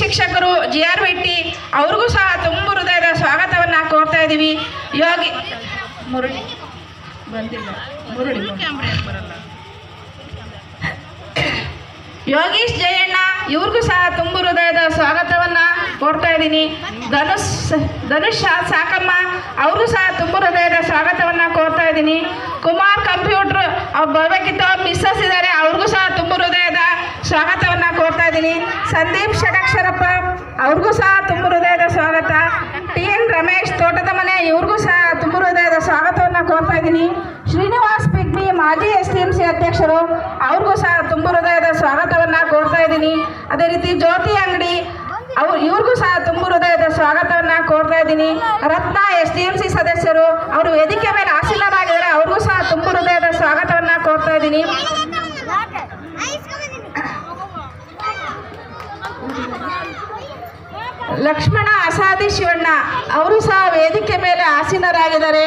ಶಿಕ್ಷಕರು GRVT ಅವ್ರಿಗೂ ಸಹ ತುಂಬ ಹೃದಯದ ಸ್ವಾಗತವನ್ನು ಕೋರ್ತಾ ಇದ್ದೀವಿ. ಮುರಳಿ ಬಂದಿಲ್ಲ, ಯೋಗೀಶ್ ಜಯಣ್ಣ ಇವ್ರಿಗೂ ಸಹ ತುಂಬ ಹೃದಯದ ಸ್ವಾಗತವನ್ನು ಕೋರ್ತಾ ಇದ್ದೀನಿ. ಧನುಷ್ ಸಾಕಮ್ಮ ಅವ್ರಿಗೂ ಸಹ ತುಂಬ ಹೃದಯದ ಸ್ವಾಗತವನ್ನು ಕೋರ್ತಾ ಇದ್ದೀನಿ. ಕುಮಾರ್ ಕಂಪ್ಯೂಟರ್ ಅವ್ರು ಬರಬೇಕಿತ್ತು, ಮಿಸ್ಸಸ್ ಇದ್ದಾರೆ, ಅವ್ರಿಗೂ ಸಹ ತುಂಬ ಹೃದಯದ ಸ್ವಾಗತವನ್ನು ಕೋರ್ತಾ ಇದ್ದೀನಿ. ಸಂದೀಪ್ ಷಡಕ್ಷರಪ್ಪ ಅವ್ರಿಗೂ ಸಹ ತುಂಬ ಹೃದಯದ ಸ್ವಾಗತ. TN ರಮೇಶ್ ತೋಟದ ಮನೆ ಇವ್ರಿಗೂ ಸಹ ತುಂಬ ಹೃದಯದ ಸ್ವಾಗತವನ್ನು ಕೋರ್ತಾ ಇದ್ದೀನಿ. ಶ್ರೀನಿವಾಸ್ ಪಿಗ್ಮಿ ಮಾಜಿ STMC ಅಧ್ಯಕ್ಷರು ಅವ್ರಿಗೂ ಸಹ ತುಂಬ ಹೃದಯದ ಸ್ವಾಗತವನ್ನು ಕೋರ್ತಾ ಇದ್ದೀನಿ. ಅದೇ ರೀತಿ ಜ್ಯೋತಿ ಅಂಗಡಿ ಇವ್ರಿಗೂ ಸಹ ತುಂಬ ಹೃದಯದ ಸ್ವಾಗತವನ್ನು ಕೋರ್ತಾ ಇದ್ದೀನಿ. ರತ್ನ STMC ಸದಸ್ಯರು ಅವರು ವೇದಿಕೆ ಮೇಲೆ ಆಸೀನರಾಗಿದ್ದಾರೆ, ಅವ್ರಿಗೂ ಸಹ ತುಂಬ ಹೃದಯದ ಸ್ವಾಗತವನ್ನು ಕೋರ್ತಾ ಇದ್ದೀನಿ. ಲಕ್ಷ್ಮಣ ಅಸಾದಿ ಶಿವಣ್ಣ ಅವರು ಸಹ ವೇದಿಕೆ ಮೇಲೆ ಆಸೀನರಾಗಿದ್ದಾರೆ.